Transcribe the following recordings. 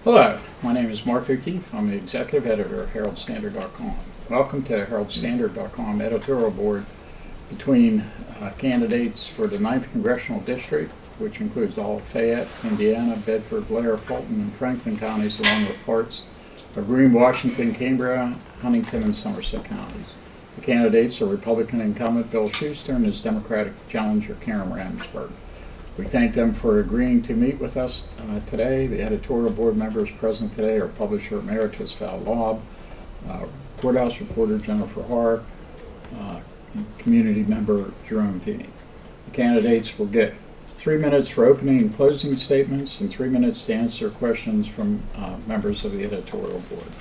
Hello, my name is Mark O'Keefe. I'm the executive editor of Herald-Standard.com. Welcome to the Herald-Standard.com editorial board between candidates for the 9th Congressional District, which includes all of Fayette, Indiana, Bedford, Blair, Fulton, and Franklin counties, along with parts of Greene, Washington, Cambria, Huntington, and Somerset counties. The candidates are Republican incumbent Bill Shuster and his Democratic challenger Karen Ramsburg. We thank them for agreeing to meet with us today. The editorial board members present today are Publisher Emeritus Val Laub, Courthouse reporter Jennifer Haar, and community member Jerome Feeney. The candidates will get 3 minutes for opening and closing statements and 3 minutes to answer questions from members of the editorial board.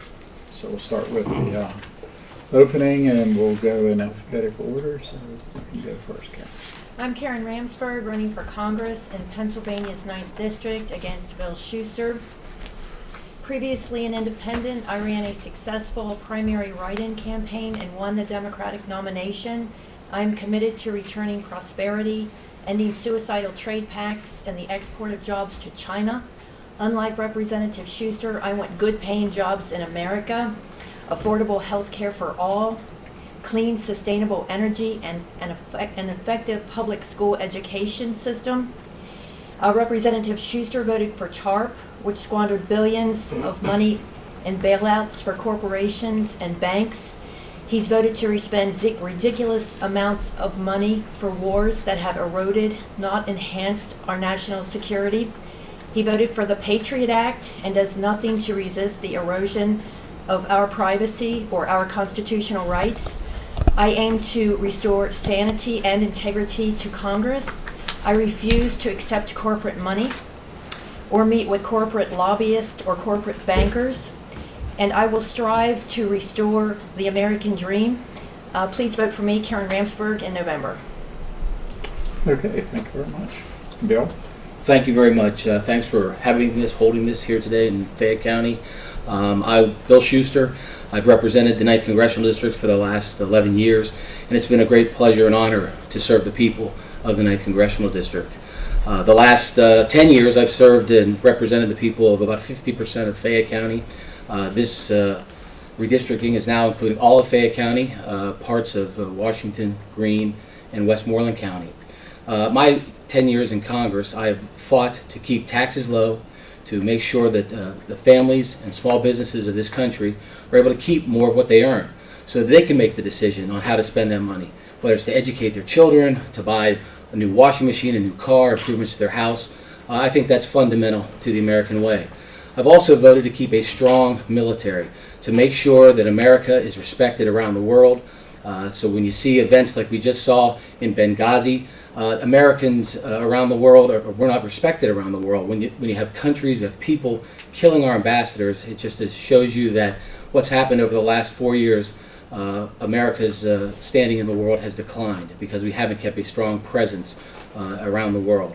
So we'll start with the opening and we'll go in alphabetical order. So you can go first, Karen. I'm Karen Ramsburg, running for Congress in Pennsylvania's 9th District against Bill Shuster. Previously an independent, I ran a successful primary write-in campaign and won the Democratic nomination. I'm committed to returning prosperity, ending suicidal trade pacts, and the export of jobs to China. Unlike Representative Shuster, I want good-paying jobs in America, affordable health care for all, clean, sustainable energy, and an effective public school education system. Representative Shuster voted for TARP, which squandered billions of money in bailouts for corporations and banks. He's voted to spend ridiculous amounts of money for wars that have eroded, not enhanced, our national security. He voted for the Patriot Act and does nothing to resist the erosion of our privacy or our constitutional rights. I aim to restore sanity and integrity to Congress. I refuse to accept corporate money or meet with corporate lobbyists or corporate bankers, and I will strive to restore the American dream. Please vote for me, Karen Ramsburg, in November. Okay, thank you very much. Bill? Thank you very much. Thanks for holding this here today in Fayette County. I'm Bill Shuster. I've represented the 9th Congressional District for the last 11 years, and it's been a great pleasure and honor to serve the people of the 9th Congressional District. The last 10 years I've served and represented the people of about 50% of Fayette County. This redistricting is now including all of Fayette County, parts of Washington, Greene, and Westmoreland County. My 10 years in Congress, I have fought to keep taxes low, to make sure that the families and small businesses of this country are able to keep more of what they earn so that they can make the decision on how to spend that money, whether it's to educate their children, to buy a new washing machine, a new car, improvements to their house. I think that's fundamental to the American way. I've also voted to keep a strong military, to make sure that America is respected around the world. So when you see events like we just saw in Benghazi, Americans around the world we're not respected around the world. When you have countries, you have people killing our ambassadors, it just shows you that what's happened over the last 4 years, America's standing in the world has declined because we haven't kept a strong presence around the world.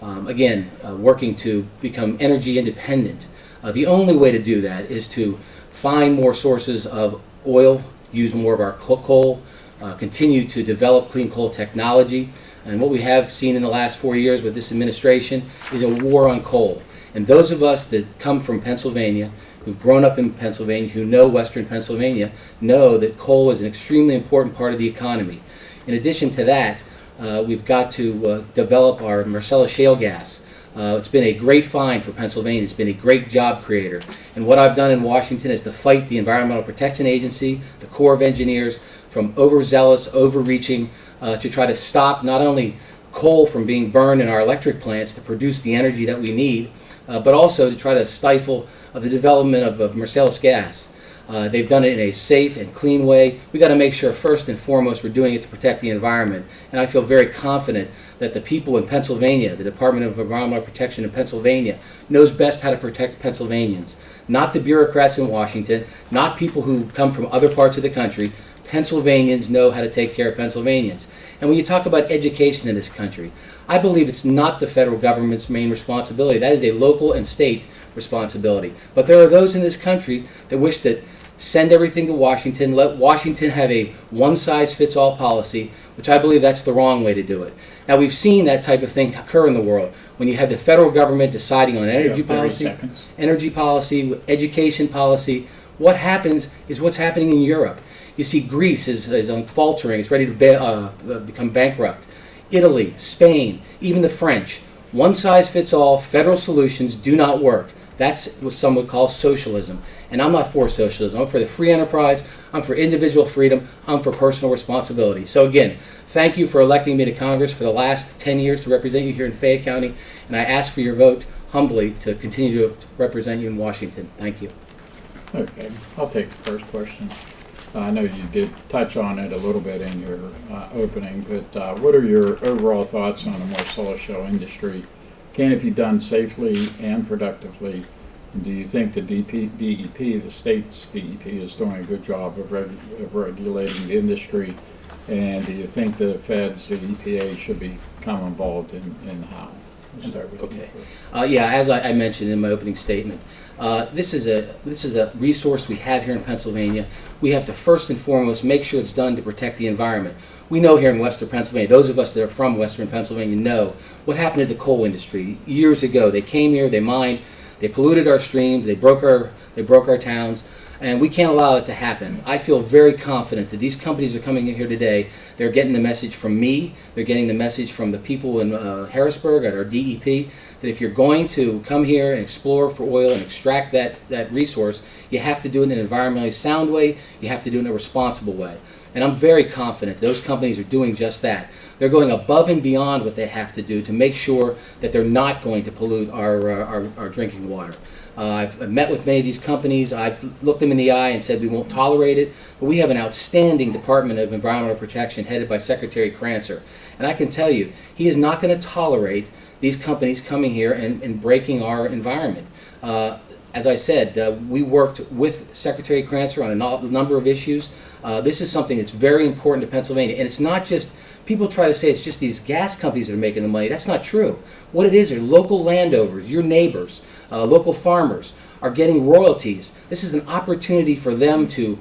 Again, working to become energy independent. The only way to do that is to find more sources of oil, use more of our coal, continue to develop clean coal technology. And what we have seen in the last 4 years with this administration is a war on coal. And those of us that come from Pennsylvania, who've grown up in Pennsylvania, who know Western Pennsylvania, know that coal is an extremely important part of the economy. In addition to that, we've got to develop our Marcellus shale gas. It's been a great find for Pennsylvania. It's been a great job creator. And what I've done in Washington is to fight the Environmental Protection Agency, the Corps of Engineers, from overzealous, overreaching, to try to stop not only coal from being burned in our electric plants to produce the energy that we need, but also to try to stifle the development of Marcellus gas. They've done it in a safe and clean way. We've got to make sure first and foremost we're doing it to protect the environment. And I feel very confident that the people in Pennsylvania, the Department of Environmental Protection in Pennsylvania, knows best how to protect Pennsylvanians. Not the bureaucrats in Washington, not people who come from other parts of the country. Pennsylvanians know how to take care of Pennsylvanians. And when you talk about education in this country, I believe it's not the federal government's main responsibility. That is a local and state responsibility. But there are those in this country that wish that send everything to Washington, let Washington have a one-size-fits-all policy, which I believe that's the wrong way to do it. Now, we've seen that type of thing occur in the world when you have the federal government deciding on energy policy, education policy. What happens is what's happening in Europe. You see Greece is faltering, it's ready to become bankrupt. Italy, Spain, even the French. One-size-fits-all federal solutions do not work. That's what some would call socialism. And I'm not for socialism. I'm for the free enterprise. I'm for individual freedom. I'm for personal responsibility. So again, thank you for electing me to Congress for the last 10 years to represent you here in Fayette County. And I ask for your vote humbly to continue to represent you in Washington. Thank you. Okay, I'll take the first question. I know you did touch on it a little bit in your opening, but what are your overall thoughts on the Marcellus Shale industry? Can it be done safely and productively? And do you think the DEP, the state's DEP, is doing a good job of regulating the industry? And do you think the feds, the EPA, should become involved in how? We'll start with okay. Yeah, as I mentioned in my opening statement, this is a resource we have here in Pennsylvania. We have to first and foremost make sure it's done to protect the environment. We know here in Western Pennsylvania, those of us that are from Western Pennsylvania know what happened to the coal industry years ago. They came here, they mined, they polluted our streams, they broke our towns, and we can't allow it to happen. I feel very confident that these companies are coming in here today. They're getting the message from me. They're getting the message from the people in Harrisburg at our DEP that if you're going to come here and explore for oil and extract that resource, you have to do it in an environmentally sound way. You have to do it in a responsible way. And I'm very confident those companies are doing just that. They're going above and beyond what they have to do to make sure that they're not going to pollute our drinking water. I've met with many of these companies. I've looked them in the eye and said we won't tolerate it. But we have an outstanding Department of Environmental Protection headed by Secretary Crancer. And I can tell you, he is not going to tolerate these companies coming here and breaking our environment. As I said, we worked with Secretary Crancer on a number of issues. This is something that's very important to Pennsylvania. And it's not just, people try to say it's just these gas companies that are making the money. That's not true. What it is are local landowners, your neighbors, local farmers are getting royalties. This is an opportunity for them to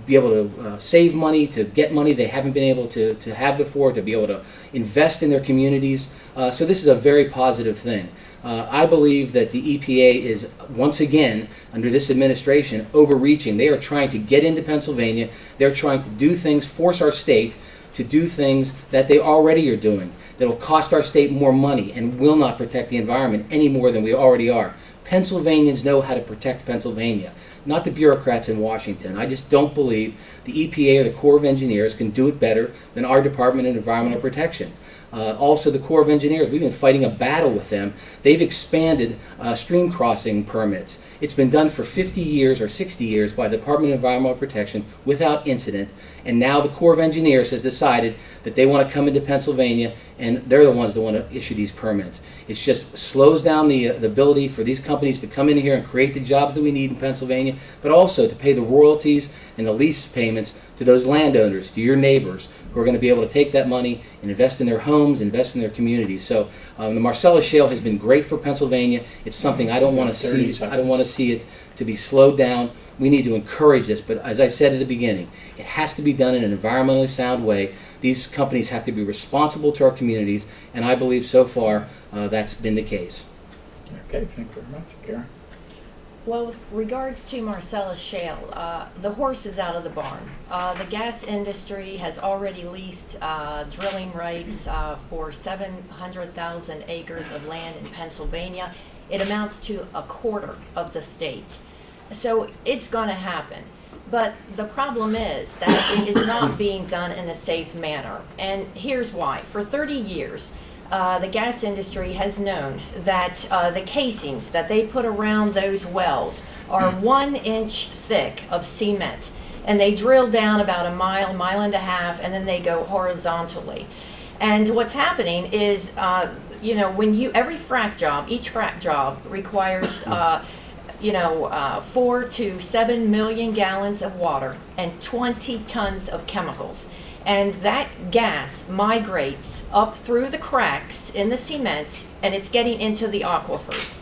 be able to save money, to get money they haven't been able to have before, to be able to invest in their communities. So this is a very positive thing. I believe that the EPA is, once again, under this administration, overreaching. They are trying to get into Pennsylvania. They're trying to do things, force our state to do things that they already are doing, that will cost our state more money and will not protect the environment any more than we already are. Pennsylvanians know how to protect Pennsylvania, not the bureaucrats in Washington. I just don't believe the EPA or the Corps of Engineers can do it better than our Department of Environmental Protection. Also, the Corps of Engineers, we've been fighting a battle with them. They've expanded stream crossing permits. It's been done for 50 years or 60 years by the Department of Environmental Protection without incident. And now the Corps of Engineers has decided that they want to come into Pennsylvania, and they're the ones that want to issue these permits. It just slows down the ability for these companies to come in here and create the jobs that we need in Pennsylvania, but also to pay the royalties and the lease payments to those landowners, to your neighbors, who are going to be able to take that money and invest in their homes, invest in their communities. So the Marcellus Shale has been great for Pennsylvania. It's something I don't want to see. I don't want to see it to be slowed down. We need to encourage this, but as I said at the beginning, it has to be done in an environmentally sound way. These companies have to be responsible to our communities, and I believe so far that's been the case. Okay, thank you very much. Karen? Well, with regards to Marcellus Shale, the horse is out of the barn. The gas industry has already leased drilling rights for 700,000 acres of land in Pennsylvania. It amounts to a quarter of the state. So it's going to happen. But the problem is that it is not being done in a safe manner. And here's why. For 30 years, the gas industry has known that the casings that they put around those wells are 1 inch thick of cement. And they drill down about a mile, mile and a half, and then they go horizontally. And what's happening is, when every frac job, each frac job requires 4 to 7 million gallons of water and 20 tons of chemicals. And that gas migrates up through the cracks in the cement, and it's getting into the aquifers.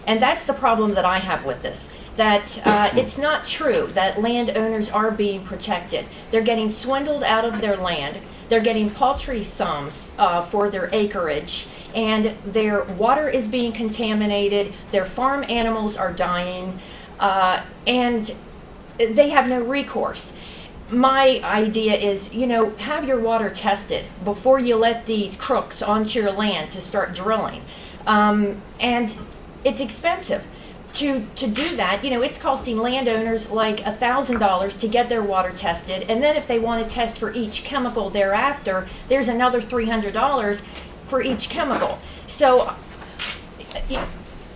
And that's the problem that I have with this. that it's not true that landowners are being protected. They're getting swindled out of their land. They're getting paltry sums for their acreage, and their water is being contaminated. Their farm animals are dying, and they have no recourse. My idea is, have your water tested before you let these crooks onto your land to start drilling. And it's expensive to do that. It's costing landowners like $1,000 to get their water tested, and then if they want to test for each chemical thereafter, there's another $300 for each chemical. So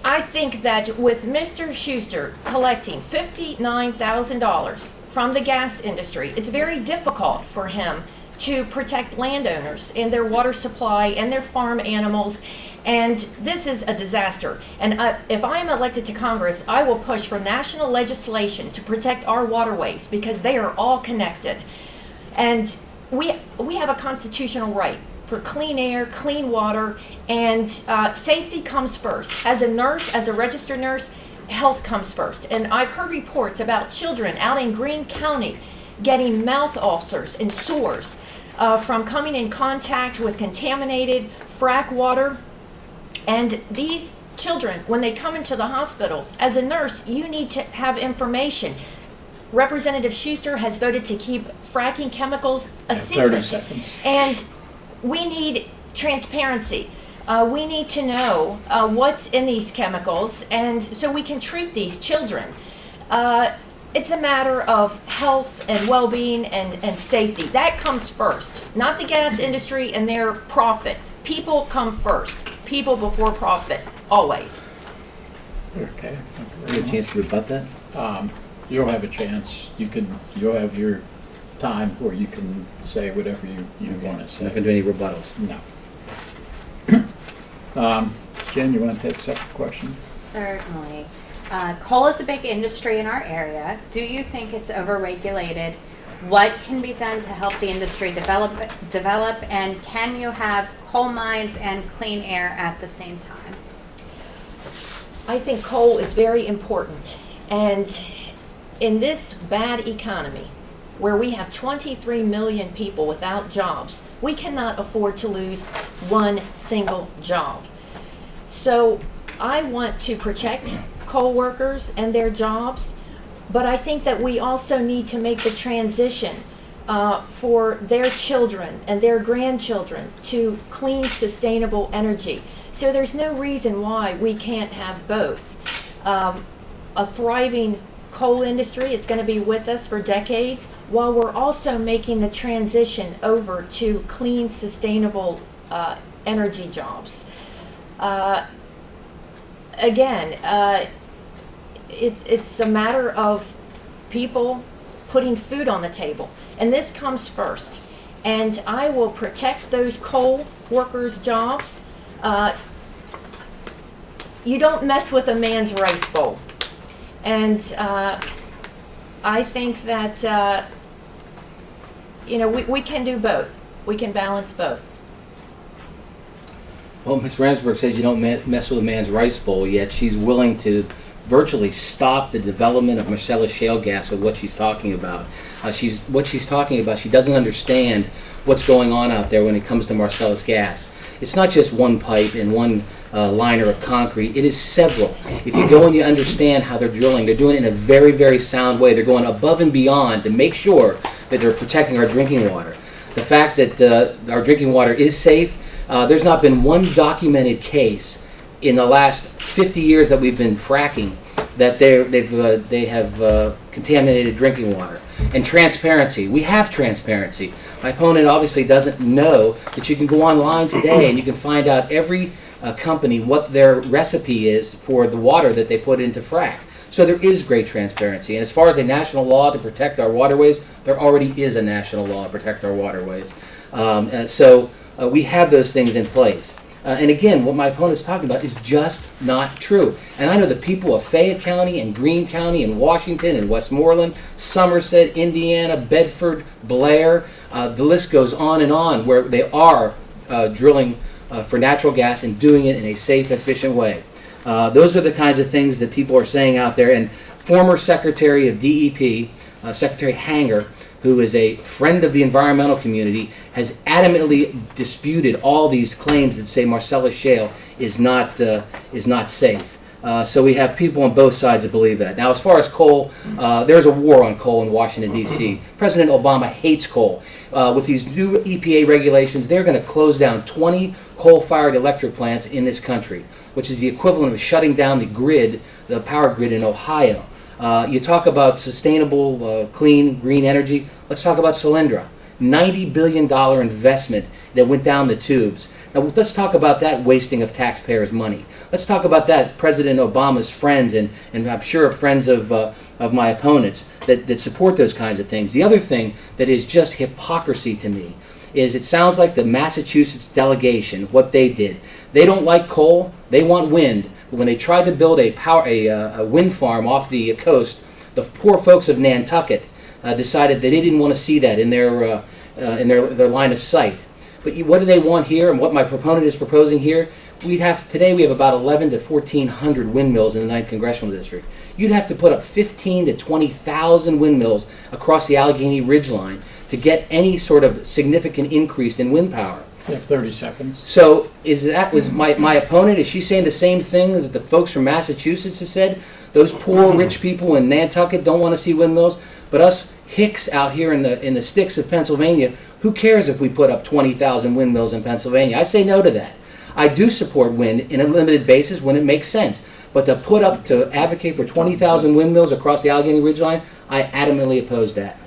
I think that with Mr. Shuster collecting $59,000 from the gas industry, it's very difficult for him to protect landowners and their water supply and their farm animals. And this is a disaster. And if I am elected to Congress, I will push for national legislation to protect our waterways, because they are all connected. And we have a constitutional right for clean air, clean water, and safety comes first. As a nurse, as a registered nurse, health comes first. And I've heard reports about children out in Greene County getting mouth ulcers and sores from coming in contact with contaminated frack water. And these children, when they come into the hospitals, as a nurse, you need to have information. Representative Shuster has voted to keep fracking chemicals a secret. 30 seconds. And we need transparency. We need to know what's in these chemicals, and so we can treat these children. It's a matter of health and well-being and safety. That comes first, not the gas industry and their profit. People come first. People before profit, always. Okay. You have a chance to rebut that? You'll have a chance. You'll have your time where you can say whatever you want to say. Not going to do any rebuttals. No. Jen, you want to take the second question? Certainly. Coal is a big industry in our area. Do you think it's overregulated? What can be done to help the industry develop, and can you have coal mines and clean air at the same time? I think coal is very important. And in this bad economy, where we have 23 million people without jobs, we cannot afford to lose one single job. So I want to protect coal workers and their jobs, but I think that we also need to make the transition for their children and their grandchildren to clean, sustainable energy. So there's no reason why we can't have both. A thriving coal industry, it's going to be with us for decades, while we're also making the transition over to clean, sustainable energy jobs. Again, it's a matter of people putting food on the table, and this comes first. And I will protect those coal workers' jobs. You don't mess with a man's rice bowl. And I think that we can do both. We can balance both. Well, Ms. Ramsburg says you don't mess with a man's rice bowl, yet she's willing to virtually stop the development of Marcellus shale gas with what she's talking about. What she's talking about, she doesn't understand what's going on out there when it comes to Marcellus gas. It's not just one pipe and one liner of concrete. It is several. If you go and you understand how they're drilling, they're doing it in a very, very sound way. They're going above and beyond to make sure that they're protecting our drinking water. The fact that our drinking water is safe, there's not been one documented case in the last 50 years that we've been fracking that they have contaminated drinking water. And transparency. We have transparency. My opponent obviously doesn't know that you can go online today and you can find out every company what their recipe is for the water that they put into frack. So there is great transparency. And as far as a national law to protect our waterways, there already is a national law to protect our waterways. So we have those things in place. And again, what my opponent's talking about is just not true. And I know the people of Fayette County and Greene County and Washington and Westmoreland, Somerset, Indiana, Bedford, Blair, the list goes on, where they are drilling for natural gas and doing it in a safe, efficient way. Those are the kinds of things that people are saying out there. And former Secretary of DEP, Secretary Hanger, who is a friend of the environmental community, has adamantly disputed all these claims that say Marcellus Shale is not safe. So we have people on both sides that believe that. Now, as far as coal, there's a war on coal in Washington, D.C. President Obama hates coal. With these new EPA regulations, they're going to close down 20 coal-fired electric plants in this country, which is the equivalent of shutting down the grid, the power grid in Ohio. You talk about sustainable, clean, green energy. Let's talk about Solyndra. $90 billion investment that went down the tubes. Now, let's talk about that wasting of taxpayers' money. Let's talk about that President Obama's friends, and I'm sure friends of my opponents that support those kinds of things. The other thing that is just hypocrisy to me is it sounds like the Massachusetts delegation, what they did. They don't like coal, they want wind. But when they tried to build a wind farm off the coast, the poor folks of Nantucket decided that they didn't want to see that in their line of sight. But what do they want here, and what my proponent is proposing here? Today we have about 11 to 1,400 windmills in the 9th Congressional District. You'd have to put up 15 to 20,000 windmills across the Allegheny Ridgeline to get any sort of significant increase in wind power. You have 30 seconds. So was my opponent, is she saying the same thing that the folks from Massachusetts have said? Those poor rich people in Nantucket don't want to see windmills, but us hicks out here in the sticks of Pennsylvania, who cares if we put up 20,000 windmills in Pennsylvania? I say no to that. I do support wind in a limited basis when it makes sense, but to advocate for 20,000 windmills across the Allegheny Ridgeline, I adamantly oppose that.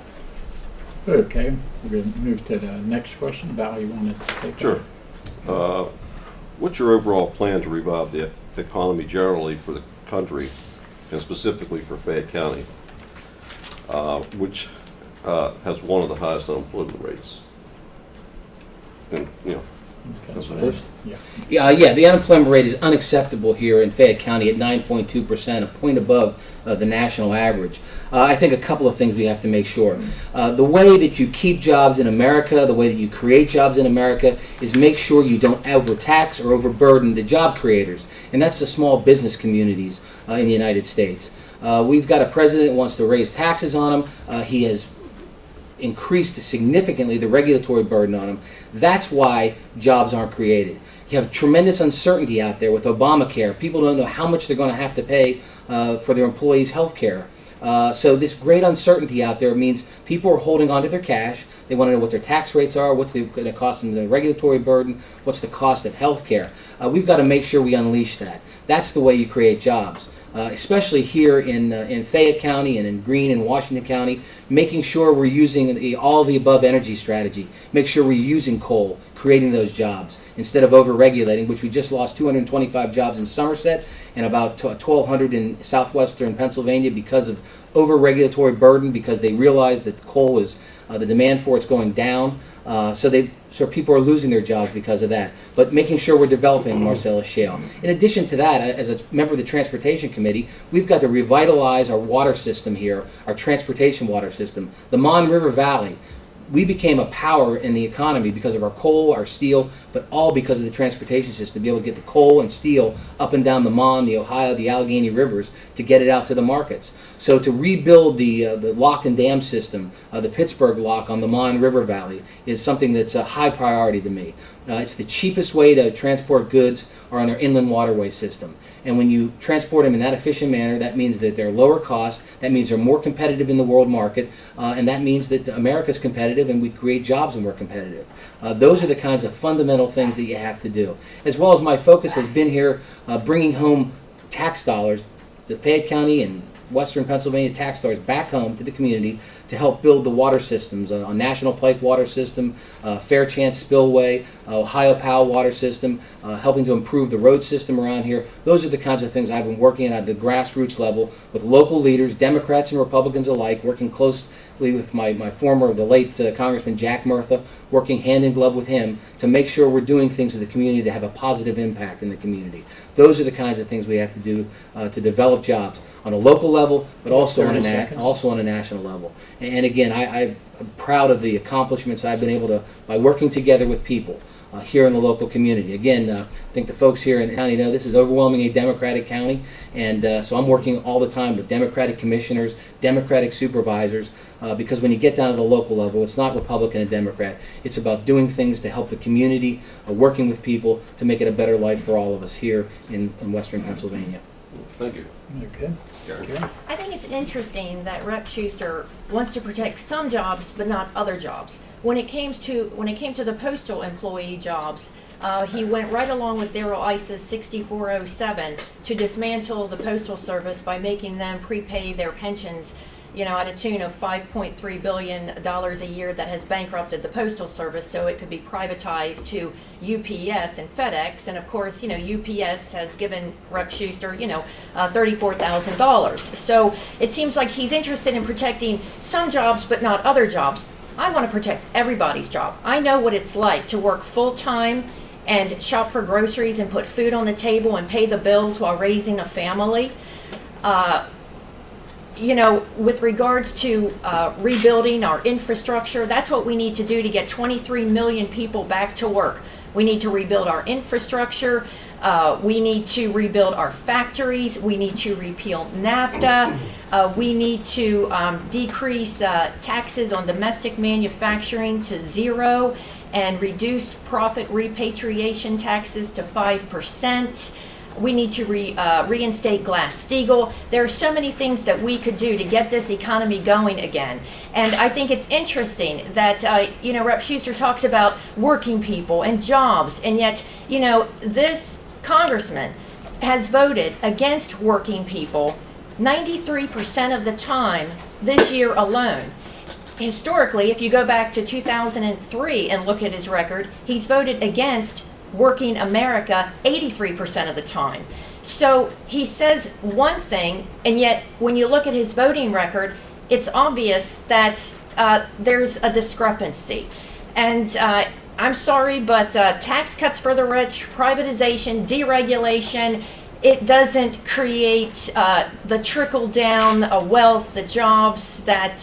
Okay, we're going to move to the next question. Val, you wanted to take that? Sure. What's your overall plan to revive the economy generally for the country, and specifically for Fayette County, which has one of the highest unemployment rates? And, that's what First? Yeah. Yeah, the unemployment rate is unacceptable here in Fayette County at 9.2%, a point above the national average. I think a couple of things we have to make sure. The way that you keep jobs in America, the way that you create jobs in America, is make sure you don't overtax or overburden the job creators, and that's the small business communities in the United States. We've got a president that wants to raise taxes on them. He has increased significantly the regulatory burden on them. That's why jobs aren't created. You have tremendous uncertainty out there with Obamacare. People don't know how much they're going to have to pay for their employees' health care. So this great uncertainty out there means people are holding on to their cash. They want to know what their tax rates are, what's going to cost them the regulatory burden, what's the cost of health care. We've got to make sure we unleash that. That's the way you create jobs. Especially here in Fayette County and in Greene and Washington County, making sure we're using all the above energy strategy. Make sure we're using coal, creating those jobs, instead of over-regulating, which we just lost 225 jobs in Somerset and about 1,200 in southwestern Pennsylvania because of over-regulatory burden, because they realized that coal is, the demand for it's going down. So people are losing their jobs because of that. But making sure we're developing Marcellus Shale. In addition to that, as a member of the Transportation Committee, we've got to revitalize our water system here, our transportation water system. The Mon River Valley, we became a power in the economy because of our coal, our steel, but all because of the transportation system, to be able to get the coal and steel up and down the Mon, the Ohio, the Allegheny rivers, to get it out to the markets. So to rebuild the lock and dam system, the Pittsburgh lock on the Mon River Valley, is something that's a high priority to me. It's the cheapest way to transport goods are on our inland waterway system. And when you transport them in that efficient manner, that means that they're lower cost, that means they're more competitive in the world market, and that means that America's competitive and we create jobs when we're competitive. Those are the kinds of fundamental things that you have to do. As well as my focus has been here bringing home tax dollars, the Fayette County and Western Pennsylvania tax dollars back home to the community to help build the water systems, a National Pike water system, Fairchance Spillway, Ohio Powell water system, helping to improve the road system around here. Those are the kinds of things I've been working at the grassroots level with local leaders, Democrats and Republicans alike, working closely with the late Congressman Jack Murtha, working hand in glove with him to make sure we're doing things in the community to have a positive impact in the community. Those are the kinds of things we have to do to develop jobs on a local level, but also on a national level. And again, I'm proud of the accomplishments I've been able to, by working together with people, here in the local community. Again, I think the folks here in the county know this is overwhelmingly a Democratic county, and so I'm working all the time with Democratic commissioners, Democratic supervisors, because when you get down to the local level, it's not Republican and Democrat. It's about doing things to help the community, working with people to make it a better life for all of us here in Western Pennsylvania. Thank you. Okay. Karen? I think it's interesting that Rep. Shuster wants to protect some jobs but not other jobs. When it came to the postal employee jobs, he went right along with Darrell Ice's 6407 to dismantle the postal service by making them prepay their pensions, at a tune of $5.3 billion a year that has bankrupted the postal service, so it could be privatized to UPS and FedEx. And of course, UPS has given Rep. Shuster, $34,000. So it seems like he's interested in protecting some jobs but not other jobs. I want to protect everybody's job. I know what it's like to work full-time and shop for groceries and put food on the table and pay the bills while raising a family. With regards to rebuilding our infrastructure, that's what we need to do to get 23 million people back to work. We need to rebuild our infrastructure. We need to rebuild our factories. We need to repeal NAFTA. We need to decrease taxes on domestic manufacturing to 0 and reduce profit repatriation taxes to 5%. We need to reinstate Glass-Steagall. There are so many things that we could do to get this economy going again. And I think it's interesting that, Rep. Shuster talks about working people and jobs, and yet, this congressman has voted against working people 93% of the time this year alone. Historically, if you go back to 2003 and look at his record, he's voted against working America 83% of the time. So he says one thing, and yet when you look at his voting record, it's obvious that there's a discrepancy. And I'm sorry, but tax cuts for the rich, privatization, deregulation, it doesn't create the trickle-down wealth, the jobs that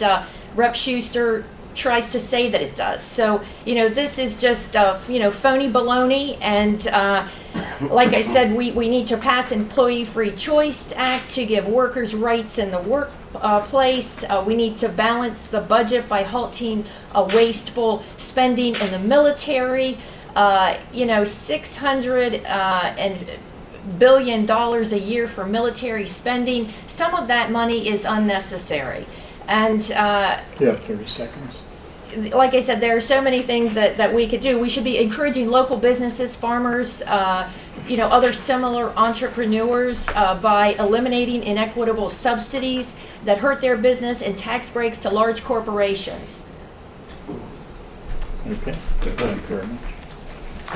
Rep. Shuster tries to say that it does. So, this is just, phony baloney. And like I said, we need to pass Employee Free Choice Act to give workers rights in the workplace. We need to balance the budget by halting wasteful spending in the military. $600 billion a year for military spending. Some of that money is unnecessary. And You have 30 seconds. like I said, there are so many things that we could do. We should be encouraging local businesses, farmers, other similar entrepreneurs by eliminating inequitable subsidies that hurt their business and tax breaks to large corporations. Okay. Thank you very much.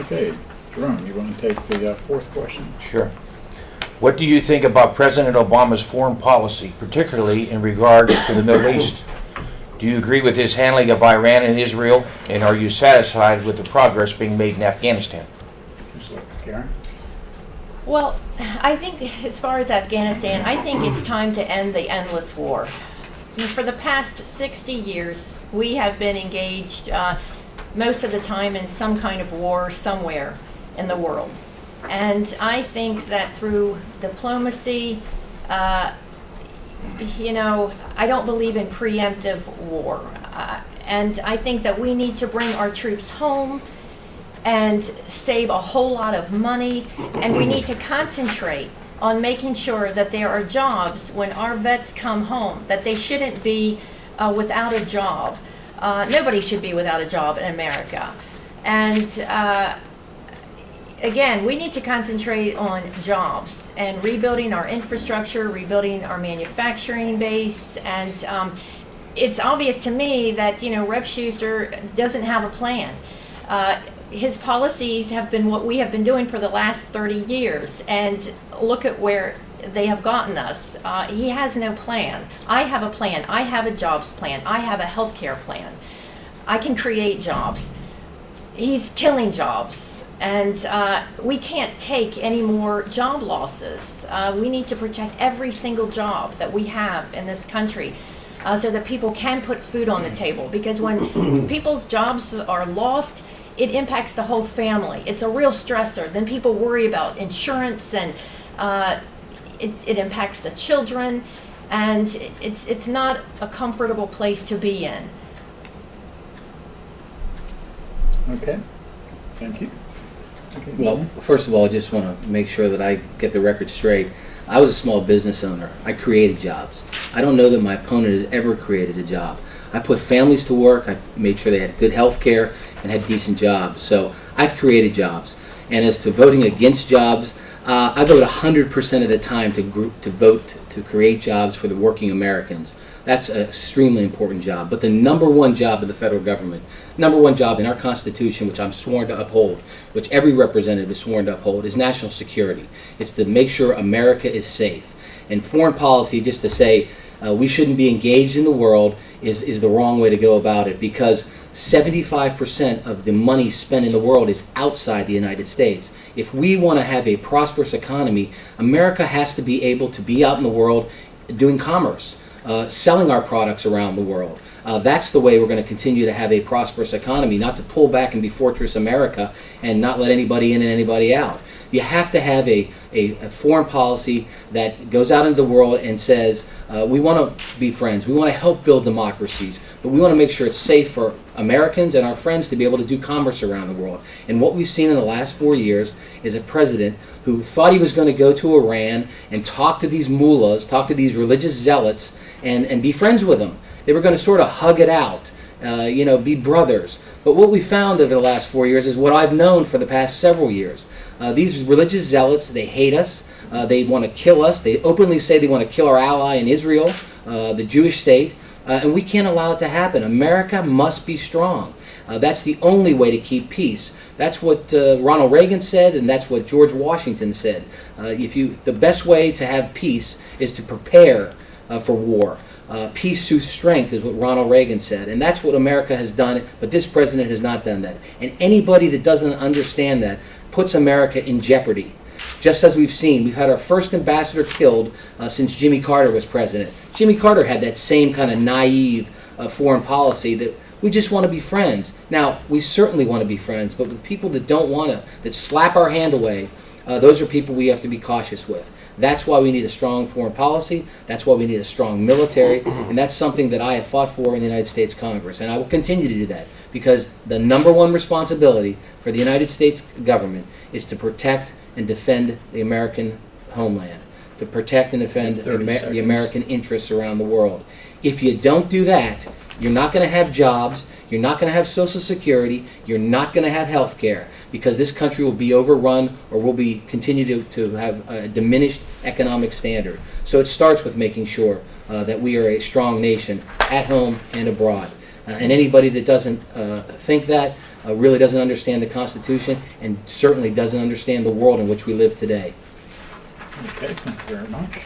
Okay, Jerome, you want to take the fourth question? Sure. What do you think about President Obama's foreign policy, particularly in regards to the Middle East? Do you agree with his handling of Iran and Israel, and are you satisfied with the progress being made in Afghanistan? Just look at Karen. Well, I think as far as Afghanistan, I think it's time to end the endless war. For the past 60 years, we have been engaged most of the time in some kind of war somewhere in the world. And I think that through diplomacy, I don't believe in preemptive war. And I think that we need to bring our troops home and save a whole lot of money. And we need to concentrate on making sure that there are jobs when our vets come home, that they shouldn't be without a job. Nobody should be without a job in America. And again, we need to concentrate on jobs and rebuilding our infrastructure, rebuilding our manufacturing base. And it's obvious to me that, Rep. Shuster doesn't have a plan. His policies have been what we have been doing for the last 30 years. And look at where they have gotten us. He has no plan. I have a plan. I have a jobs plan. I have a health care plan. I can create jobs. He's killing jobs. And we can't take any more job losses. We need to protect every single job that we have in this country so that people can put food on the table. Because when people's jobs are lost, it impacts the whole family. It's a real stressor. Then people worry about insurance, and it impacts the children, and it's not a comfortable place to be in. Okay, thank you. Okay. Well, first of all, I just want to make sure that I get the record straight. I was a small business owner. I created jobs. I don't know that my opponent has ever created a job. I put families to work. I made sure they had good health care and had decent jobs. So I've created jobs. And as to voting against jobs, I vote 100% of the time to vote to create jobs for the working Americans. That's an extremely important job. But the number one job of the federal government, number one job in our Constitution, which I'm sworn to uphold, which every representative is sworn to uphold, is national security. It's to make sure America is safe. And foreign policy, just to say we shouldn't be engaged in the world, is the wrong way to go about it, because 75% of the money spent in the world is outside the United States. If we want to have a prosperous economy, America has to be able to be out in the world doing commerce, selling our products around the world. That's the way we're going to continue to have a prosperous economy, not to pull back and be Fortress America and not let anybody in and anybody out. You have to have a foreign policy that goes out into the world and says, we want to be friends, we want to help build democracies, but we want to make sure it's safe for Americans and our friends to be able to do commerce around the world. And what we've seen in the last 4 years is a president who thought he was going to go to Iran and talk to these mullahs, talk to these religious zealots, and be friends with them. They were going to sort of hug it out, be brothers. But what we found over the last 4 years is what I've known for the past several years. These religious zealots, they hate us. They want to kill us. They openly say they want to kill our ally in Israel, the Jewish state, and we can't allow it to happen. America must be strong. That's the only way to keep peace. That's what Ronald Reagan said, and that's what George Washington said. The best way to have peace is to prepare for war. Peace through strength is what Ronald Reagan said, and that's what America has done, but this president has not done that. And anybody that doesn't understand that puts America in jeopardy. Just as we've seen, we've had our first ambassador killed since Jimmy Carter was president. Jimmy Carter had that same kind of naive foreign policy that we just want to be friends. Now, we certainly want to be friends, but with people that don't want to, that slap our hand away, those are people we have to be cautious with. That's why we need a strong foreign policy. That's why we need a strong military. And that's something that I have fought for in the United States Congress. And I will continue to do that, because the number one responsibility for the United States government is to protect and defend the American homeland, to protect and defend the American interests around the world. If you don't do that, you're not going to have jobs, you're not going to have Social Security, you're not going to have health care, because this country will be overrun or will continue to have a diminished economic standard. So it starts with making sure that we are a strong nation at home and abroad. And anybody that doesn't think that really doesn't understand the Constitution, and certainly doesn't understand the world in which we live today. Okay, thank you very much.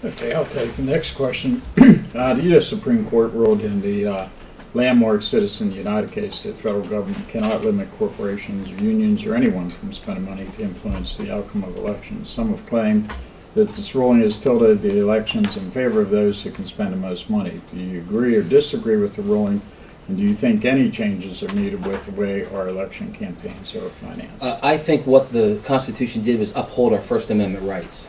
Okay, I'll take the next question. The U.S. Supreme Court ruled in the landmark Citizen United case that federal government cannot limit corporations or unions or anyone from spending money to influence the outcome of elections. Some have claimed that this ruling has tilted the elections in favor of those who can spend the most money. Do you agree or disagree with the ruling? And do you think any changes are needed with the way our election campaigns are financed? I think what the Constitution did was uphold our First Amendment rights.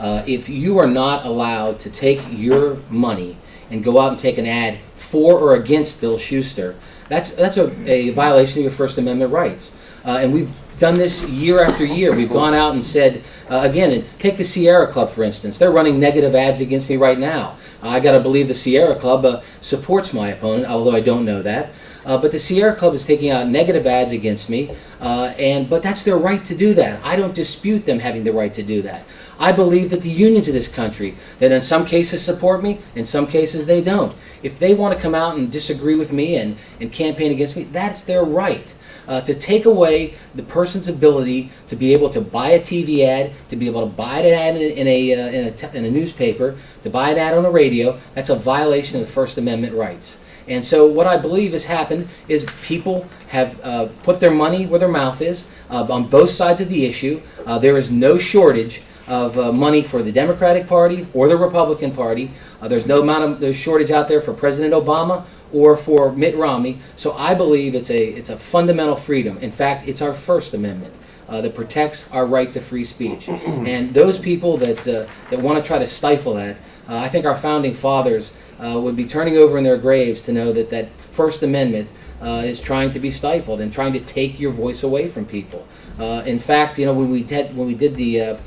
If you are not allowed to take your money and go out and take an ad for or against Bill Shuster, that's a violation of your First Amendment rights. And we've done this year after year. We've gone out and said, again, take the Sierra Club, for instance. They're running negative ads against me right now. I got to believe the Sierra Club supports my opponent, although I don't know that. But the Sierra Club is taking out negative ads against me, but that's their right to do that. I don't dispute them having the right to do that. I believe that the unions of this country, that in some cases support me, in some cases they don't. If they want to come out and disagree with me and campaign against me, that's their right. To take away the person's ability to be able to buy a TV ad, to be able to buy an ad in a newspaper, to buy an ad on the radio, that's a violation of the First Amendment rights. And so what I believe has happened is people have put their money where their mouth is on both sides of the issue. There is no shortage of money for the Democratic Party or the Republican Party. There's no shortage out there for President Obama or for Mitt Romney. So I believe it's a fundamental freedom. In fact, it's our First Amendment that protects our right to free speech. And those people that want to try to stifle that, I think our founding fathers would be turning over in their graves to know that that First Amendment is trying to be stifled and trying to take your voice away from people. In fact, when we did the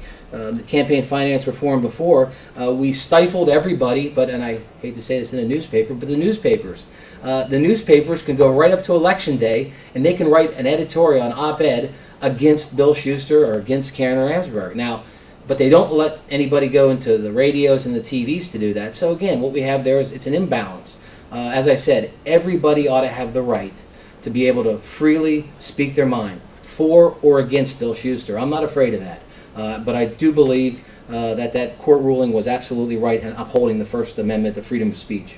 campaign finance reform before, we stifled everybody, and I hate to say this in a newspaper, but the newspapers. The newspapers can go right up to Election Day, and they can write an editorial, an op-ed, against Bill Shuster or against Karen Ramsburg. Now, but they don't let anybody go into the radios and the TVs to do that. So again, what we have there is it's an imbalance. As I said, everybody ought to have the right to be able to freely speak their mind for or against Bill Shuster. I'm not afraid of that. But I do believe that court ruling was absolutely right in upholding the First Amendment, the freedom of speech.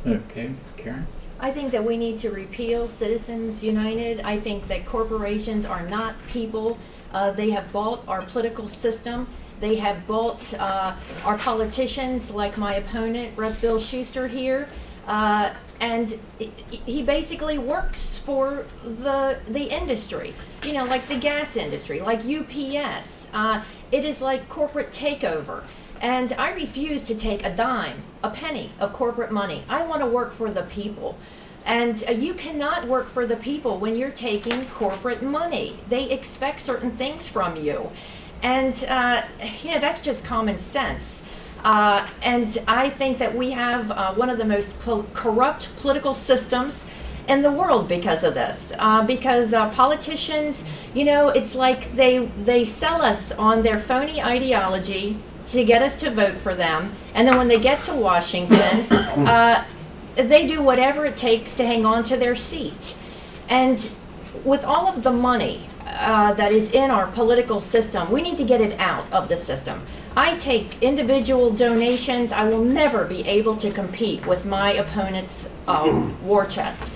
Okay, Karen? I think that we need to repeal Citizens United. I think that corporations are not people. They have bought our political system. They have bought our politicians, like my opponent, Rep. Bill Shuster here. And he basically works for the industry, like the gas industry, like UPS. It is like corporate takeover. And I refuse to take a dime, a penny of corporate money. I want to work for the people. And you cannot work for the people when you're taking corporate money. They expect certain things from you. And, that's just common sense. And I think that we have one of the most corrupt political systems in the world because of this. Because politicians, it's like they sell us on their phony ideology to get us to vote for them. And then when they get to Washington, they do whatever it takes to hang on to their seat. And with all of the money that is in our political system, we need to get it out of the system. I take individual donations. I will never be able to compete with my opponent's war chest.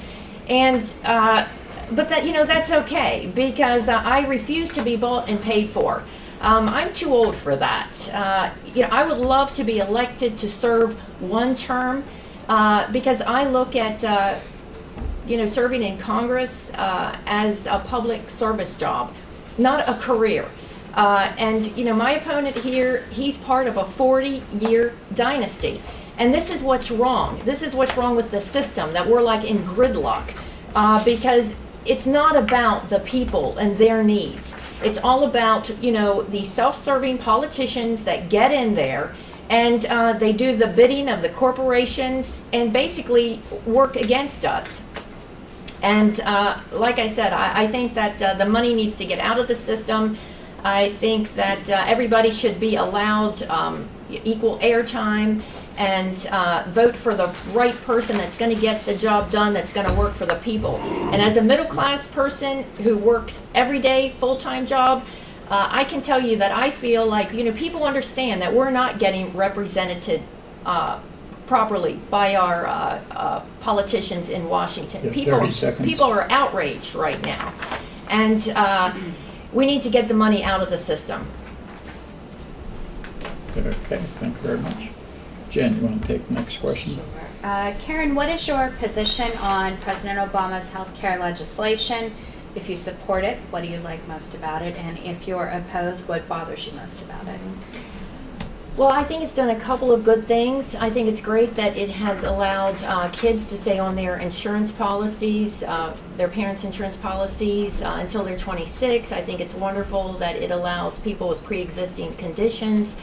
And but that's okay, because I refuse to be bought and paid for. I'm too old for that. I would love to be elected to serve one term, because I look at serving in Congress as a public service job, not a career. And my opponent here, he's part of a 40-year dynasty. And this is what's wrong. This is what's wrong with the system, that we're like in gridlock, because it's not about the people and their needs. It's all about, the self-serving politicians that get in there and they do the bidding of the corporations and basically work against us. And like I said, I think that the money needs to get out of the system. I think that everybody should be allowed equal airtime and vote for the right person that's going to get the job done, that's going to work for the people. And as a middle-class person who works every day, full-time job, I can tell you that I feel like, people understand that we're not getting represented properly by our politicians in Washington. You have 30 seconds. People are outraged right now. And we need to get the money out of the system. Okay, thank you very much. Jen, you want to take the next question? Karen, what is your position on President Obama's health care legislation? If you support it, what do you like most about it? And if you're opposed, what bothers you most about it? Well, I think it's done a couple of good things. I think it's great that it has allowed kids to stay on their insurance policies, their parents' insurance policies, until they're 26. I think it's wonderful that it allows people with pre-existing conditions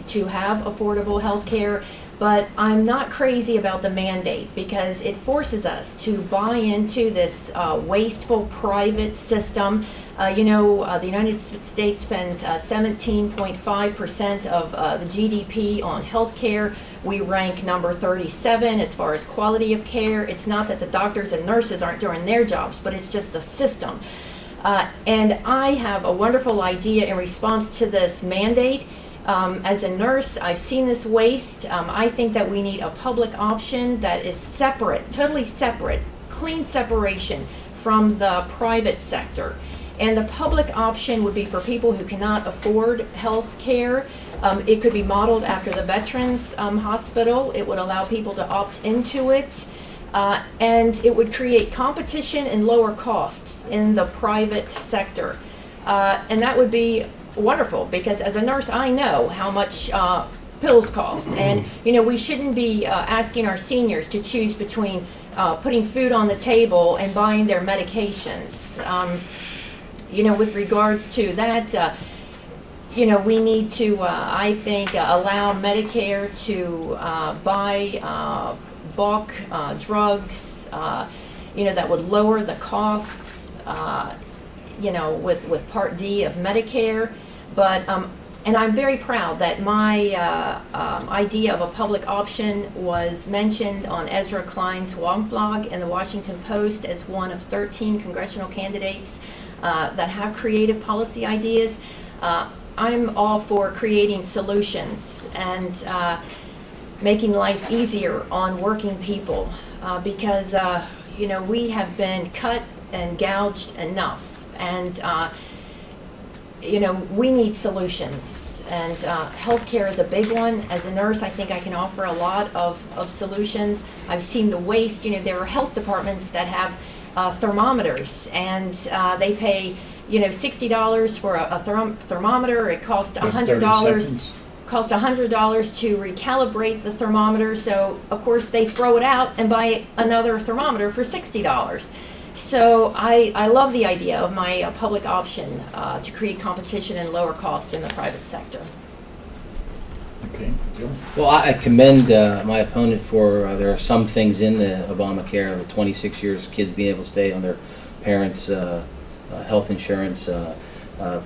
to have affordable health care. But I'm not crazy about the mandate, because it forces us to buy into this wasteful private system. The United States spends 17.5% of the GDP on health care. We rank number 37 as far as quality of care. It's not that the doctors and nurses aren't doing their jobs, but it's just the system. And I have a wonderful idea in response to this mandate. As a nurse, I've seen this waste. I think that we need a public option that is separate, totally separate, clean separation from the private sector. And the public option would be for people who cannot afford health care. It could be modeled after the Veterans Hospital. It would allow people to opt into it. And it would create competition and lower costs in the private sector. And that would be wonderful, because as a nurse, I know how much pills cost. And, you know, we shouldn't be asking our seniors to choose between putting food on the table and buying their medications. You know, with regards to that, you know, we need to, I think, allow Medicare to buy bulk drugs, you know, that would lower the costs, you know, with Part D of Medicare. But, and I'm very proud that my idea of a public option was mentioned on Ezra Klein's blog in the Washington Post as one of 13 congressional candidates that have creative policy ideas. I'm all for creating solutions and making life easier on working people, because you know, we have been cut and gouged enough, and you know, we need solutions, and healthcare is a big one. As a nurse, I think I can offer a lot of solutions. I've seen the waste. You know, there are health departments that have thermometers, and they pay, you know, $60 for a thermometer. It costs $100. Cost $100 to recalibrate the thermometer. So of course they throw it out and buy another thermometer for $60. So I love the idea of my public option to create competition and lower cost in the private sector. Okay, Joe? Well, I commend my opponent for, there are some things in the Obamacare, the 26 years, kids being able to stay on their parents' health insurance,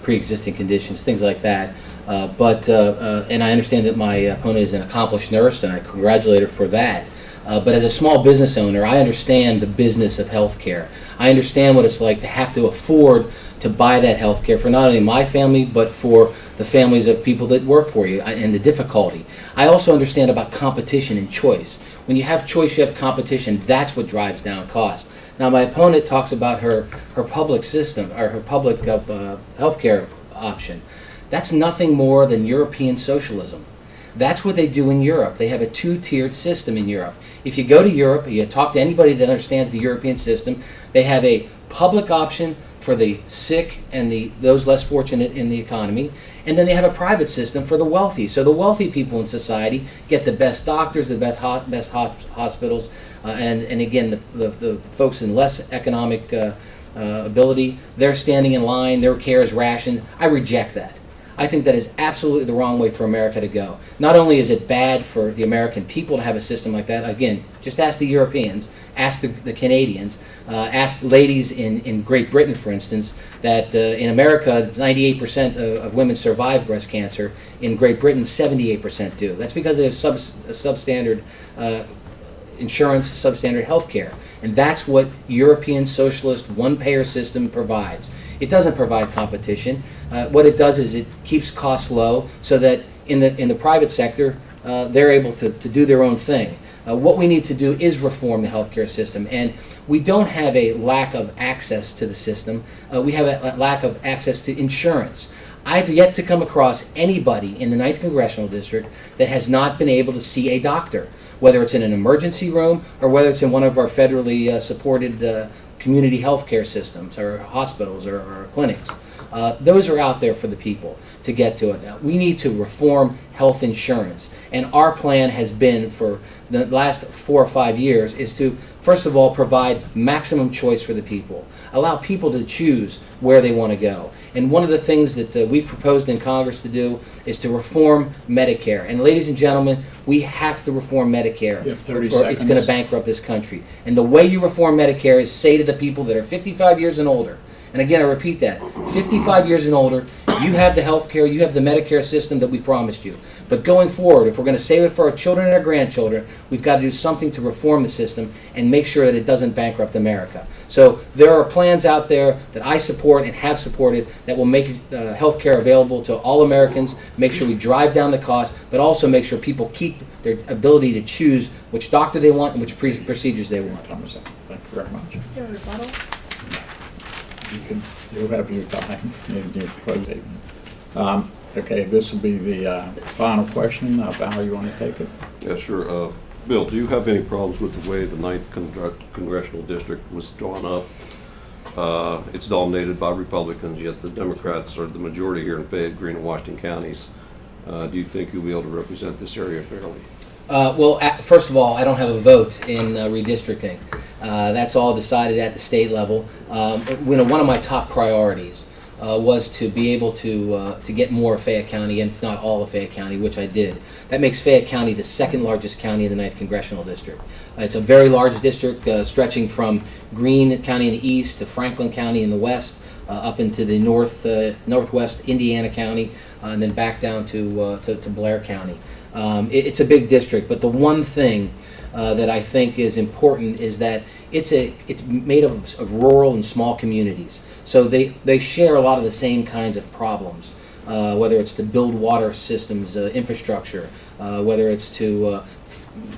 pre-existing conditions, things like that. And I understand that my opponent is an accomplished nurse, and I congratulate her for that. But as a small business owner, I understand the business of healthcare. I understand what it's like to have to afford to buy that healthcare for not only my family, but for the families of people that work for you, and the difficulty. I also understand about competition and choice. When you have choice, you have competition. That's what drives down cost. Now, my opponent talks about her public system, or her public healthcare option. That's nothing more than European socialism. That's what they do in Europe. They have a two-tiered system in Europe. If you go to Europe, you talk to anybody that understands the European system, they have a public option for the sick and those less fortunate in the economy, and then they have a private system for the wealthy. So the wealthy people in society get the best doctors, the best hospitals, and again, the folks in less economic ability, they're standing in line, their care is rationed. I reject that. I think that is absolutely the wrong way for America to go. Not only is it bad for the American people to have a system like that, again, just ask the Europeans, ask the Canadians, ask ladies in Great Britain, for instance, that in America, 98% of women survive breast cancer. In Great Britain, 78% do. That's because they have substandard insurance, substandard health care. And that's what European socialist one-payer system provides. It doesn't provide competition. What it does is it keeps costs low so that in the private sector, they're able to do their own thing. What we need to do is reform the healthcare system, and we don't have a lack of access to the system. We have a lack of access to insurance. I've yet to come across anybody in the 9th Congressional District that has not been able to see a doctor, whether it's in an emergency room or whether it's in one of our federally supported community health care systems or hospitals or clinics. Those are out there for the people to get to it. Now, we need to reform health insurance, and our plan has been for the last 4 or 5 years is to, first of all, provide maximum choice for the people, allow people to choose where they want to go. And one of the things that we've proposed in Congress to do is to reform Medicare. And ladies and gentlemen, we have to reform Medicare, You have 30 or seconds. it's going to bankrupt this country. And the way you reform Medicare is say to the people that are 55 years and older, and again, I repeat that, 55 years and older, you have the health care, you have the Medicare system that we promised you. But going forward, if we're going to save it for our children and our grandchildren, we've got to do something to reform the system and make sure that it doesn't bankrupt America. So there are plans out there that I support and have supported that will make health care available to all Americans, make sure we drive down the cost, but also make sure people keep their ability to choose which doctor they want and which procedures they want. Thank you very much. Is there a rebuttal? You'll have your time in your closing. Okay, this will be the final question. Val, you want to take it? Yeah, sure. Bill, do you have any problems with the way the 9th Congressional District was drawn up? It's dominated by Republicans, yet the Democrats are the majority here in Fayette, Greene, and Washington counties. Do you think you'll be able to represent this area fairly? Well, first of all, I don't have a vote in redistricting. That's all decided at the state level. One of my top priorities was to be able to get more of Fayette County, and if not all of Fayette County, which I did. That makes Fayette County the second largest county in the 9th Congressional District. It's a very large district stretching from Greene County in the east to Franklin County in the west, up into the northwest Indiana County, and then back down to Blair County. It's a big district, but the one thing that I think is important is that it's made up of rural and small communities. So they share a lot of the same kinds of problems, whether it's to build water systems, infrastructure, whether it's to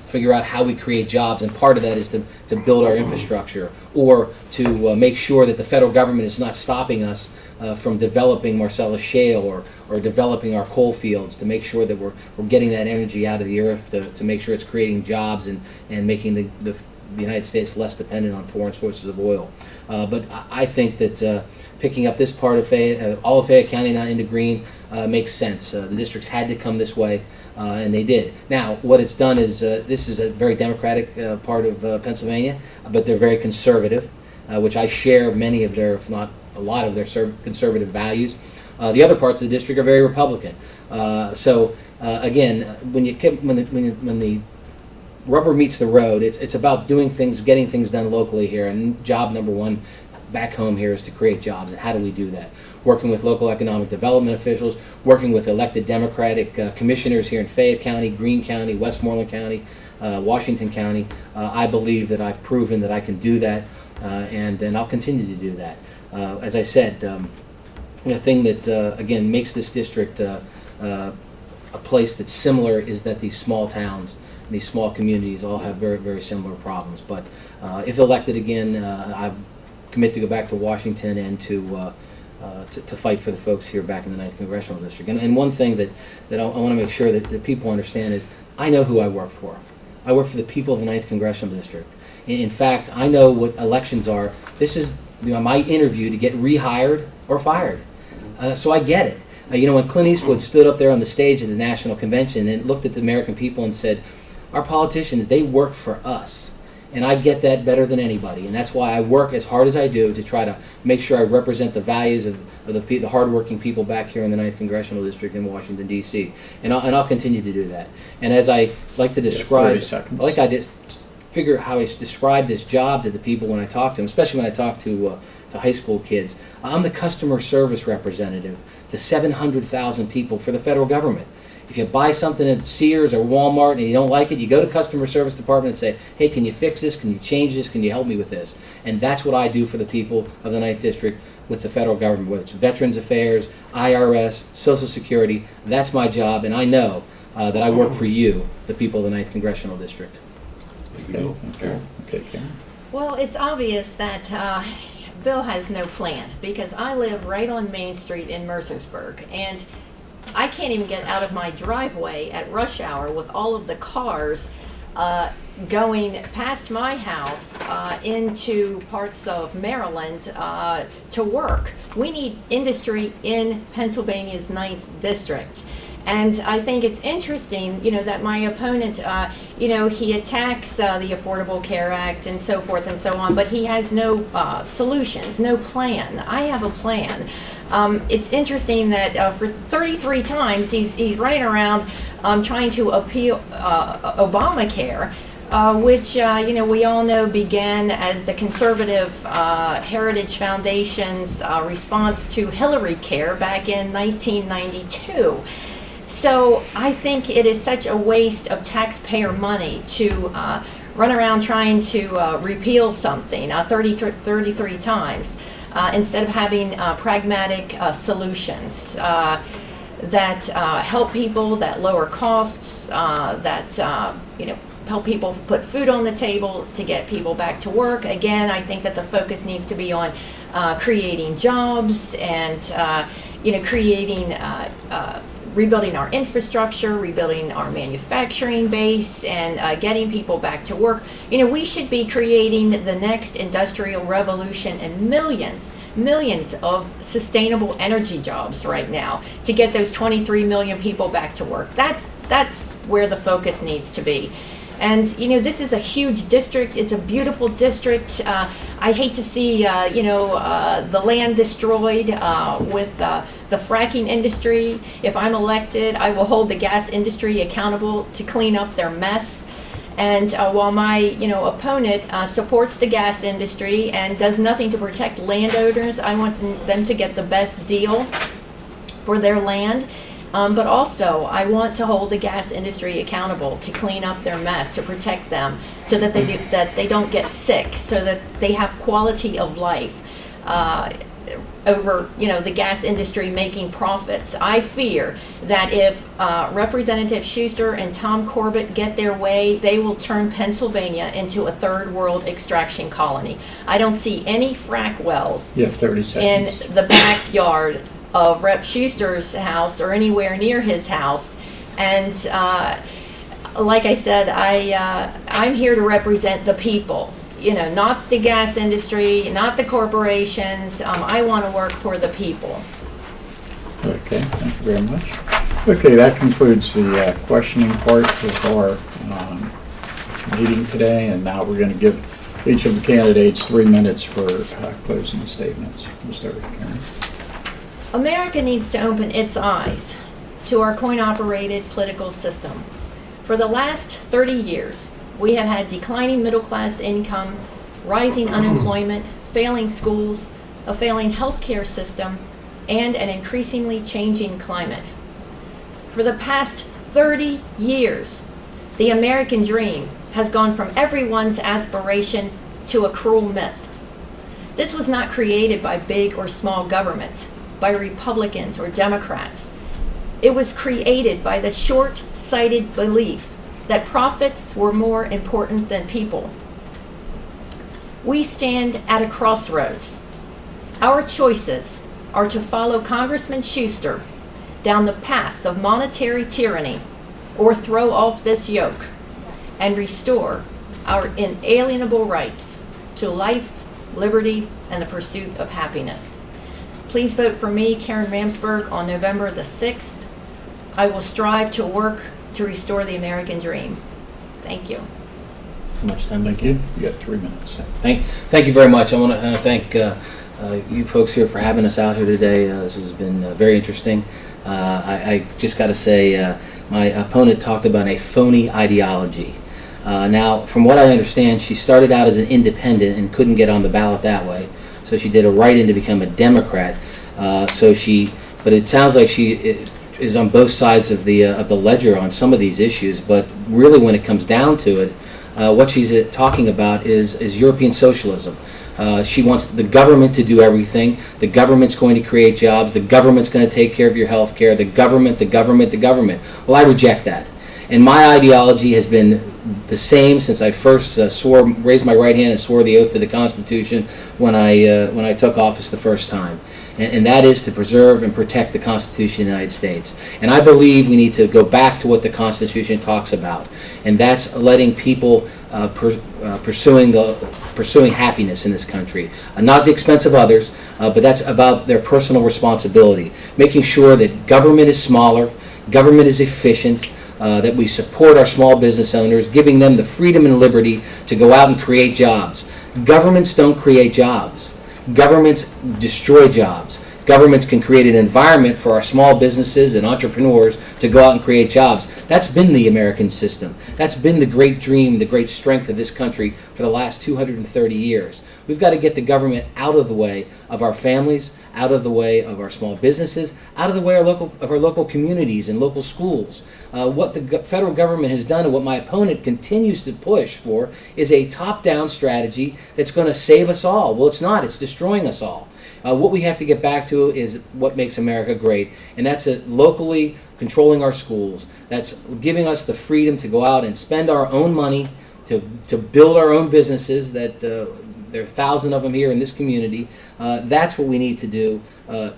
figure out how we create jobs, and part of that is to build our infrastructure, or to make sure that the federal government is not stopping us from developing Marcellus Shale or developing our coal fields, to make sure that we're getting that energy out of the earth, to make sure it's creating jobs and making the United States less dependent on foreign sources of oil. But I think that picking up this part of Fayette, all of Fayette County now into Greene, makes sense. The districts had to come this way, and they did. Now, what it's done is, this is a very democratic part of Pennsylvania, but they're very conservative, which I share many of their, if not a lot of their conservative values. The other parts of the district are very Republican. Again, when the rubber meets the road, it's about doing things, getting things done locally here, and job number one back home here is to create jobs. And how do we do that? Working with local economic development officials, working with elected Democratic commissioners here in Fayette County, Greene County, Westmoreland County, Washington County. I believe that I've proven that I can do that, and I'll continue to do that. As I said, the thing that again makes this district a place that's similar is that these small towns, these small communities, all have very, very similar problems. But if elected again, I commit to go back to Washington and to fight for the folks here back in the 9th Congressional District. And one thing that I want to make sure that people understand is, I know who I work for. I work for the people of the 9th Congressional District. In fact, I know what elections are. This is my interview to get rehired or fired. So I get it. When Clint Eastwood stood up there on the stage at the National Convention and looked at the American people and said, our politicians, they work for us. And I get that better than anybody. And that's why I work as hard as I do to try to make sure I represent the values of the hardworking people back here in the 9th Congressional District in Washington, D.C. And I'll continue to do that. And as I like to describe, 30 seconds. I like I just figure how I describe this job to the people when I talk to them, especially when I talk to high school kids. I'm the customer service representative to 700,000 people for the federal government. If you buy something at Sears or Walmart and you don't like it, you go to customer service department and say, hey, can you fix this? Can you change this? Can you help me with this? And that's what I do for the people of the 9th District with the federal government, whether it's Veterans Affairs, IRS, Social Security. That's my job, and I know that I work for you, the people of the 9th Congressional District. Okay, thank you. Okay, Karen. Well, it's obvious that Bill has no plan, because I live right on Main Street in Mercersburg, and I can't even get out of my driveway at rush hour with all of the cars going past my house into parts of Maryland to work. We need industry in Pennsylvania's 9th District. And I think it's interesting, that my opponent, he attacks the Affordable Care Act and so forth and so on, but he has no solutions, no plan. I have a plan. It's interesting that for 33 times he's running around trying to appeal Obamacare, which we all know began as the conservative Heritage Foundation's response to Hillary Care back in 1992. So I think it is such a waste of taxpayer money to run around trying to repeal something 33 times instead of having pragmatic solutions that help people, that lower costs, that help people put food on the table, to get people back to work. Again, I think that the focus needs to be on creating jobs and creating rebuilding our infrastructure, rebuilding our manufacturing base, and getting people back to work. We should be creating the next industrial revolution, and millions of sustainable energy jobs right now to get those 23 million people back to work. That's where the focus needs to be. And this is a huge district. It's a beautiful district. I hate to see the land destroyed with the fracking industry. If I'm elected, I will hold the gas industry accountable to clean up their mess. And while my opponent supports the gas industry and does nothing to protect landowners, I want them to get the best deal for their land. But also, I want to hold the gas industry accountable to clean up their mess, to protect them, so that they don't get sick, so that they have quality of life over the gas industry making profits. I fear that if Representative Shuster and Tom Corbett get their way, they will turn Pennsylvania into a third world extraction colony. I don't see any frack wells You have 30 seconds. in the backyard of Rep. Schuster's house or anywhere near his house. And like I said, I'm here to represent the people, not the gas industry, not the corporations. I want to work for the people. Okay, thank you very much. Okay, that concludes the questioning part of our meeting today, and now we're going to give each of the candidates 3 minutes for closing statements. We'll start with Karen. America needs to open its eyes to our coin-operated political system. For the last 30 years, we have had declining middle-class income, rising unemployment, failing schools, a failing healthcare system, and an increasingly changing climate. For the past 30 years, the American dream has gone from everyone's aspiration to a cruel myth. This was not created by big or small government, by Republicans or Democrats. It was created by the short-sighted belief that profits were more important than people. We stand at a crossroads. Our choices are to follow Congressman Shuster down the path of monetary tyranny, or throw off this yoke and restore our inalienable rights to life, liberty, and the pursuit of happiness. Please vote for me, Karen Ramsburg, on November the 6th. I will strive to work to restore the American dream. Thank you. How much time? Thank you. You got 3 minutes. Thank you very much. I want to thank you folks here for having us out here today. This has been very interesting. I just got to say, my opponent talked about a phony ideology. Now, from what I understand, she started out as an independent and couldn't get on the ballot that way. So she did a write-in to become a Democrat. But it sounds like she is on both sides of the ledger on some of these issues. But really, when it comes down to it, what she's talking about is European socialism. She wants the government to do everything. The government's going to create jobs. The government's going to take care of your health care. The government. Well, I reject that. And my ideology has been the same since I first raised my right hand and swore the oath to the Constitution when I took office the first time. And that is to preserve and protect the Constitution of the United States. And I believe we need to go back to what the Constitution talks about, and that's letting people pursuing happiness in this country, not at the expense of others, but that's about their personal responsibility, making sure that government is smaller, government is efficient, that we support our small business owners, giving them the freedom and liberty to go out and create jobs. Governments don't create jobs. Governments destroy jobs. Governments can create an environment for our small businesses and entrepreneurs to go out and create jobs. That's been the American system. That's been the great dream, the great strength of this country for the last 230 years. We've got to get the government out of the way of our families, out of the way of our small businesses, out of the way of our local communities and local schools. What the federal government has done and what my opponent continues to push for is a top-down strategy that's going to save us all. Well, it's not. It's destroying us all. What we have to get back to is what makes America great, and that's locally controlling our schools. That's giving us the freedom to go out and spend our own money, to build our own businesses. That there are 1,000 of them here in this community. That's what we need to do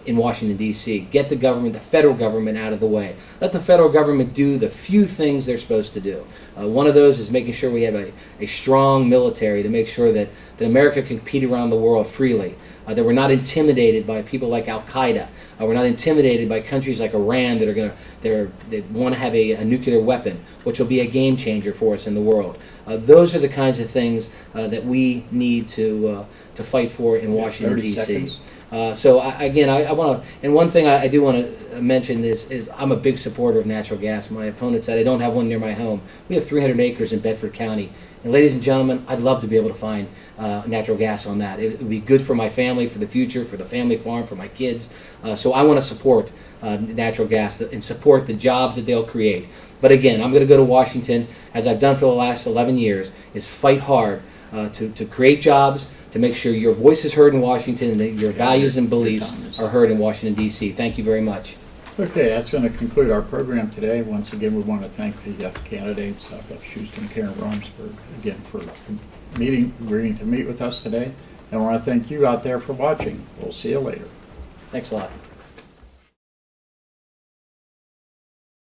in Washington, D.C. Get the government, the federal government, out of the way. Let the federal government do the few things they're supposed to do. One of those is making sure we have a strong military to make sure that America can compete around the world freely, that we're not intimidated by people like Al-Qaeda. We're not intimidated by countries like Iran that want to have a nuclear weapon, which will be a game changer for us in the world. Those are the kinds of things that we need to fight for in Washington, 30 D.C. seconds. I want to, and one thing I do want to mention is I'm a big supporter of natural gas. My opponent said I don't have one near my home. We have 300 acres in Bedford County. And ladies and gentlemen, I'd love to be able to find natural gas on that. It would be good for my family, for the future, for the family farm, for my kids. So I want to support natural gas and support the jobs that they'll create. But again, I'm going to go to Washington, as I've done for the last 11 years, is fight hard to create jobs, to make sure your voice is heard in Washington and that your values and beliefs are heard in Washington, D.C. Thank you very much. Okay, that's going to conclude our program today. Once again, we want to thank the candidates, Bill Shuster and Karen Ramsburg, again for agreeing to meet with us today. And I want to thank you out there for watching. We'll see you later. Thanks a lot.